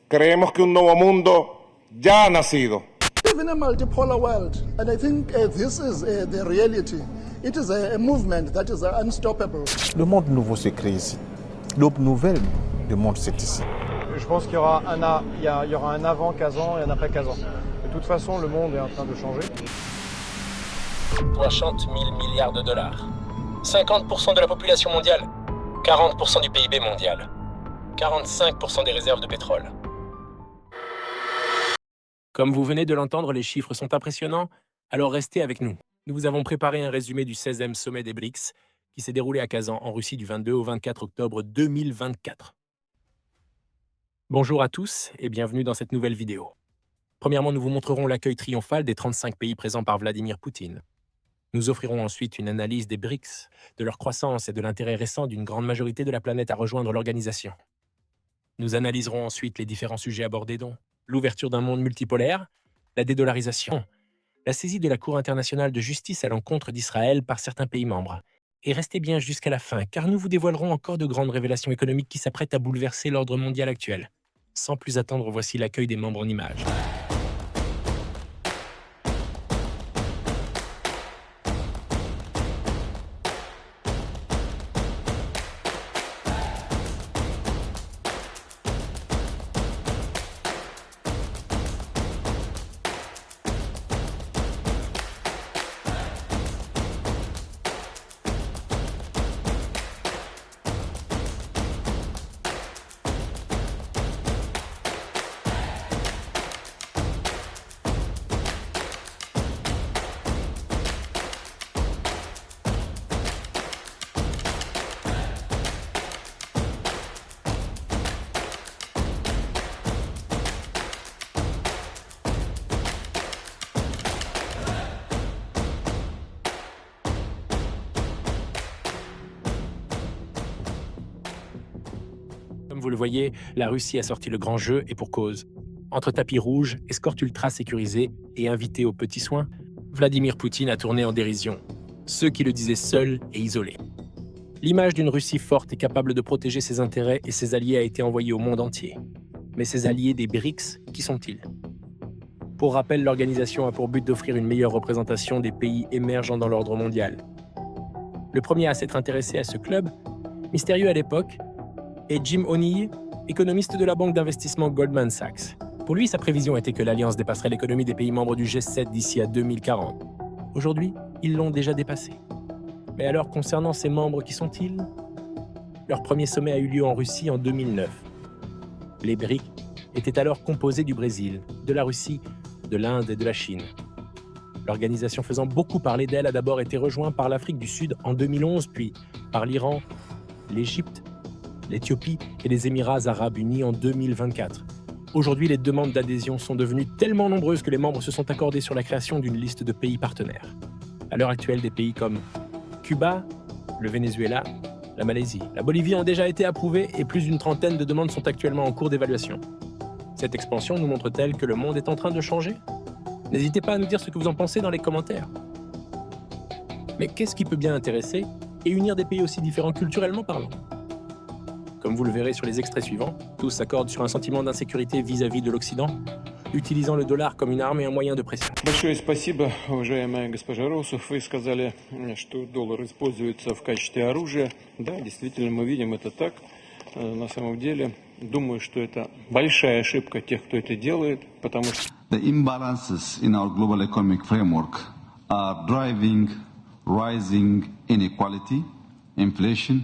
Creemos que un nuevo mundo ya ha nacido. We live in a multipolar world, and I think this is the reality. It is a movement that is unstoppable. Le monde nouveau se crée ici. L'aube nouvelle du monde, c'est ici. Je pense qu'il y aura un avant Kazan et un après Kazan. De toute façon, le monde est en train de changer. 60 000 milliards de dollars. 50% de la population mondiale. 40% du PIB mondial. 45% des réserves de pétrole. Comme vous venez de l'entendre, les chiffres sont impressionnants, alors restez avec nous. Nous vous avons préparé un résumé du 16e sommet des BRICS qui s'est déroulé à Kazan, en Russie, du 22 au 24 octobre 2024. Bonjour à tous et bienvenue dans cette nouvelle vidéo. Premièrement, nous vous montrerons l'accueil triomphal des 35 pays présents par Vladimir Poutine. Nous offrirons ensuite une analyse des BRICS, de leur croissance et de l'intérêt récent d'une grande majorité de la planète à rejoindre l'organisation. Nous analyserons ensuite les différents sujets abordés dont l'ouverture d'un monde multipolaire, la dédollarisation, la saisie de la Cour internationale de justice à l'encontre d'Israël par certains pays membres. Et restez bien jusqu'à la fin, car nous vous dévoilerons encore de grandes révélations économiques qui s'apprêtent à bouleverser l'ordre mondial actuel. Sans plus attendre, voici l'accueil des membres en images. Comme vous le voyez, la Russie a sorti le grand jeu et pour cause. Entre tapis rouge, escorte ultra sécurisée et invité aux petits soins, Vladimir Poutine a tourné en dérision. Ceux qui le disaient seul et isolé. L'image d'une Russie forte et capable de protéger ses intérêts et ses alliés a été envoyée au monde entier. Mais ces alliés des BRICS, qui sont-ils? Pour rappel, l'organisation a pour but d'offrir une meilleure représentation des pays émergents dans l'ordre mondial. Le premier à s'être intéressé à ce club, mystérieux à l'époque, et Jim O'Neill, économiste de la banque d'investissement Goldman Sachs. Pour lui, sa prévision était que l'Alliance dépasserait l'économie des pays membres du G7 d'ici à 2040. Aujourd'hui, ils l'ont déjà dépassé. Mais alors, concernant ces membres, qui sont-ils? Leur premier sommet a eu lieu en Russie en 2009. Les BRICS étaient alors composés du Brésil, de la Russie, de l'Inde et de la Chine. L'organisation faisant beaucoup parler d'elle a d'abord été rejointe par l'Afrique du Sud en 2011, puis par l'Iran, l'Égypte, l'Éthiopie et les Émirats arabes unis en 2024. Aujourd'hui, les demandes d'adhésion sont devenues tellement nombreuses que les membres se sont accordés sur la création d'une liste de pays partenaires. À l'heure actuelle, des pays comme Cuba, le Venezuela, la Malaisie, la Bolivie ont déjà été approuvés et plus d'une trentaine de demandes sont actuellement en cours d'évaluation. Cette expansion nous montre-t-elle que le monde est en train de changer? N'hésitez pas à nous dire ce que vous en pensez dans les commentaires. Mais qu'est-ce qui peut bien intéresser et unir des pays aussi différents culturellement parlant? Comme vous le verrez sur les extraits suivants, tous s'accordent sur un sentiment d'insécurité vis-à-vis de l'Occident, utilisant le dollar comme une arme et un moyen de pression. Большое спасибо, уважаемая госпожа Росов. Вы сказали, что доллар используется в качестве оружия. Да, действительно, мы видим это так. На самом деле, думаю, что это большая ошибка тех, кто это делает, потому что... The imbalances in our global economic framework are driving rising inequality, inflation,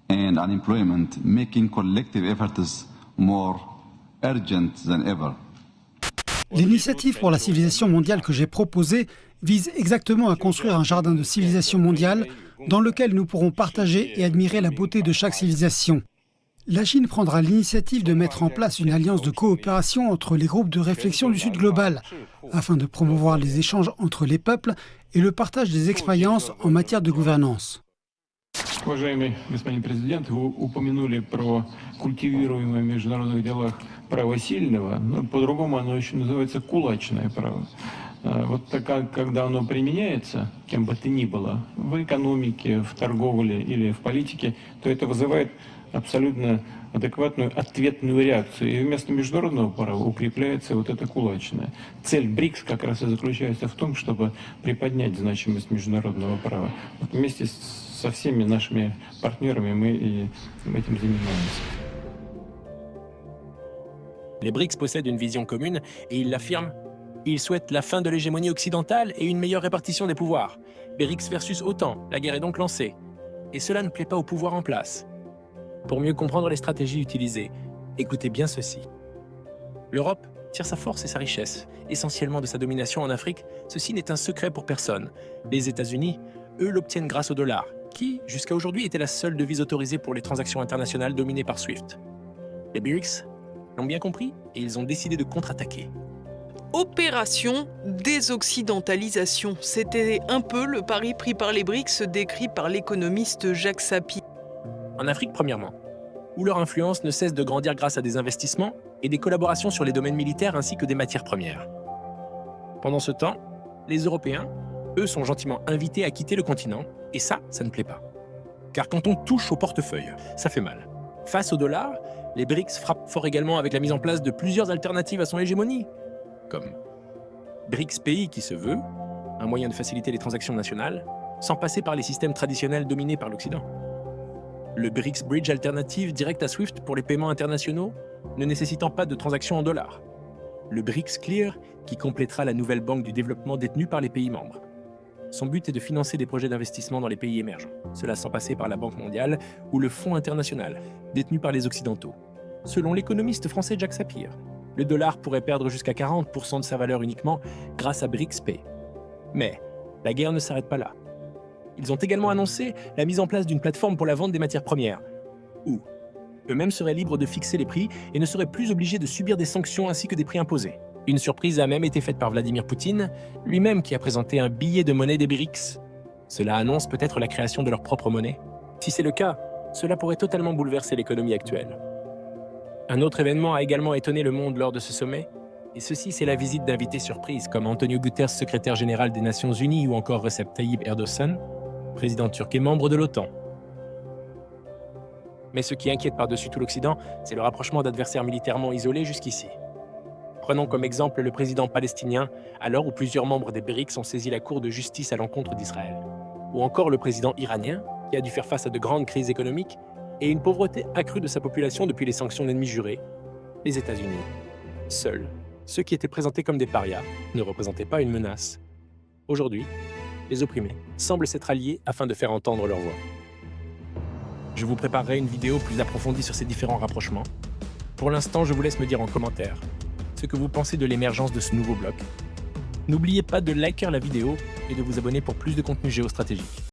and unemployment, making collective efforts more urgent than ever. L'initiative pour la civilisation mondiale que j'ai proposée vise exactement à construire un jardin de civilisation mondiale dans lequel nous pourrons partager et admirer la beauté de chaque civilisation. La Chine prendra l'initiative de mettre en place une alliance de coopération entre les groupes de réflexion du Sud global, afin de promouvoir les échanges entre les peuples et le partage des expériences en matière de gouvernance. Уважаемый господин президент, вы упомянули про культивируемое в международных делах право сильного, но по-другому оно еще называется кулачное право. Вот так, когда оно применяется, кем бы то ни было, в экономике, в торговле или в политике, то это вызывает абсолютно адекватную ответную реакцию. И вместо международного права укрепляется вот это кулачное. Цель БРИКС как раз и заключается в том, чтобы приподнять значимость международного права. Вот вместе со всеми нашими партнерами мы и этим занимаемся. Les BRICS possèdent une vision commune et ils l'affirment. Ils souhaitent la fin de l'hégémonie occidentale et une meilleure répartition des pouvoirs. BRICS versus OTAN, la guerre est donc lancée. Et cela ne plaît pas au pouvoir en place. Pour mieux comprendre les stratégies utilisées, écoutez bien ceci. L'Europe tire sa force et sa richesse, essentiellement de sa domination en Afrique. Ceci n'est un secret pour personne. Les États-Unis, eux, l'obtiennent grâce au dollar, qui, jusqu'à aujourd'hui, était la seule devise autorisée pour les transactions internationales dominées par SWIFT. Les BRICS l'ont bien compris et ils ont décidé de contre-attaquer. Opération désoccidentalisation. C'était un peu le pari pris par les BRICS décrit par l'économiste Jacques Sapir. En Afrique, premièrement, où leur influence ne cesse de grandir grâce à des investissements et des collaborations sur les domaines militaires ainsi que des matières premières. Pendant ce temps, les Européens, eux, sont gentiment invités à quitter le continent, et ça ne plaît pas. Car quand on touche au portefeuille, ça fait mal. Face au dollar, les BRICS frappent fort également avec la mise en place de plusieurs alternatives à son hégémonie, comme BRICS pays qui se veut, un moyen de faciliter les transactions nationales, sans passer par les systèmes traditionnels dominés par l'Occident. Le BRICS Bridge alternative direct à SWIFT pour les paiements internationaux, ne nécessitant pas de transactions en dollars. Le BRICS Clear, qui complétera la nouvelle banque du développement détenue par les pays membres. Son but est de financer des projets d'investissement dans les pays émergents, cela sans passer par la Banque mondiale ou le Fonds international, détenu par les Occidentaux. Selon l'économiste français Jacques Sapir, le dollar pourrait perdre jusqu'à 40% de sa valeur uniquement grâce à BRICS Pay. Mais la guerre ne s'arrête pas là. Ils ont également annoncé la mise en place d'une plateforme pour la vente des matières premières, où eux-mêmes seraient libres de fixer les prix et ne seraient plus obligés de subir des sanctions ainsi que des prix imposés. Une surprise a même été faite par Vladimir Poutine, lui-même qui a présenté un billet de monnaie des BRICS. Cela annonce peut-être la création de leur propre monnaie. Si c'est le cas, cela pourrait totalement bouleverser l'économie actuelle. Un autre événement a également étonné le monde lors de ce sommet, et ceci c'est la visite d'invités surprises comme Antonio Guterres, secrétaire général des Nations Unies, ou encore Recep Tayyip Erdoğan, président turc et membre de l'OTAN. Mais ce qui inquiète par-dessus tout l'Occident, c'est le rapprochement d'adversaires militairement isolés jusqu'ici. Prenons comme exemple le président palestinien, à l'heure où plusieurs membres des BRICS ont saisi la Cour de justice à l'encontre d'Israël. Ou encore le président iranien, qui a dû faire face à de grandes crises économiques et une pauvreté accrue de sa population depuis les sanctions d'ennemis jurés, les États-Unis. Seuls, ceux qui étaient présentés comme des parias ne représentaient pas une menace. Aujourd'hui, les opprimés semblent s'être alliés afin de faire entendre leur voix. Je vous préparerai une vidéo plus approfondie sur ces différents rapprochements. Pour l'instant, je vous laisse me dire en commentaire ce que vous pensez de l'émergence de ce nouveau bloc. N'oubliez pas de liker la vidéo et de vous abonner pour plus de contenu géostratégique.